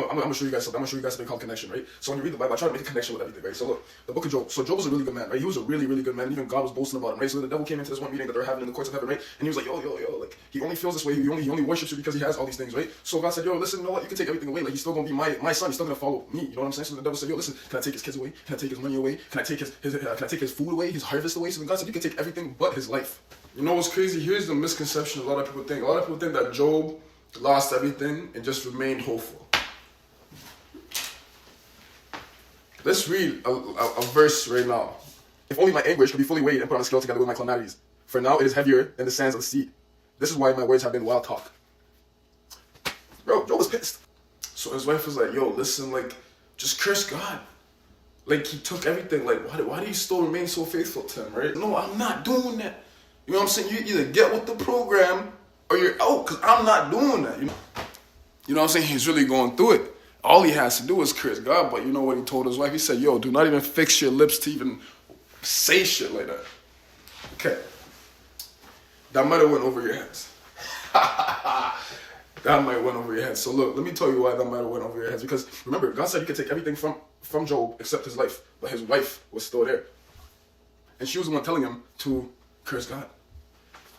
I'm gonna show you guys something. I'm gonna show you guys something called connection, right? So when you read the Bible, I try to make a connection with everything, right? So look, the book of Job. So Job was a really good man, right? He was a really, really good man. Even God was boasting about him, right? So the devil came into this one meeting that they were having in the courts of heaven, right? And he was like, yo, like he only feels this way. He only worships you because he has all these things, right? So God said, yo, listen, you know what? You can take everything away. Like he's still gonna be my son. He's still gonna follow me. You know what I'm saying? So the devil said, yo, listen, can I take his kids away? Can I take his money away? Can I take can I take his food away? His harvest away? So then God said, you can take everything but his life. You know what's crazy? Here's the misconception a lot of people think. A lot of people think that Job lost everything and just remained hopeful. Let's read a verse right now. If only my anguish could be fully weighed and put on a scale together with my calamities. For now it is heavier than the sands of the sea. This is why my words have been wild talk. Bro, Job was pissed. So his wife was like, yo, listen, like, just curse God. Like, he took everything. Like, why do you still remain so faithful to him, right? No, I'm not doing that. You know what I'm saying? You either get with the program or you're out, because I'm not doing that. You know what I'm saying? He's really going through it. All he has to do is curse God, but you know what he told his wife? He said, yo, do not even fix your lips to even say shit like that. Okay. That might have went over your heads. That might have went over your heads. So look, let me tell you why that might have went over your heads. Because remember, God said he could take everything from Job except his life. But his wife was still there. And she was the one telling him to curse God.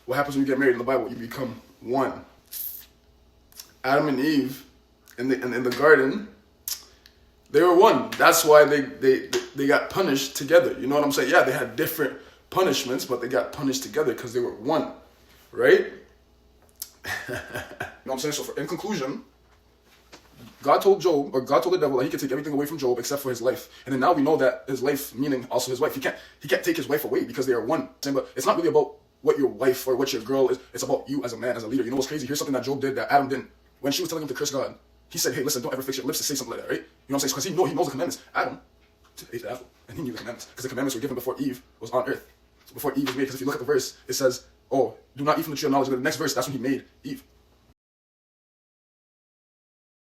What happens when you get married in the Bible? You become one. Adam and Eve in the garden, they were one. That's why they got punished together. You know what I'm saying? Yeah, they had different punishments, but they got punished together because they were one, right? You know what I'm saying? So in conclusion, God told Job, or God told the devil that he could take everything away from Job except for his life. And then now we know that his life, meaning also his wife, he can't take his wife away because they are one. But it's not really about what your wife or what your girl is. It's about you as a man, as a leader. You know what's crazy? Here's something that Job did that Adam didn't. When she was telling him to curse God, he said, hey, listen, don't ever fix your lips to say something like that, right? You know what I'm saying? Because he knows the commandments. Adam ate the apple, and he knew the commandments. Because the commandments were given before Eve was on earth. So before Eve was made, because if you look at the verse, it says, oh, do not eat from the tree of knowledge. And the next verse, that's when he made Eve.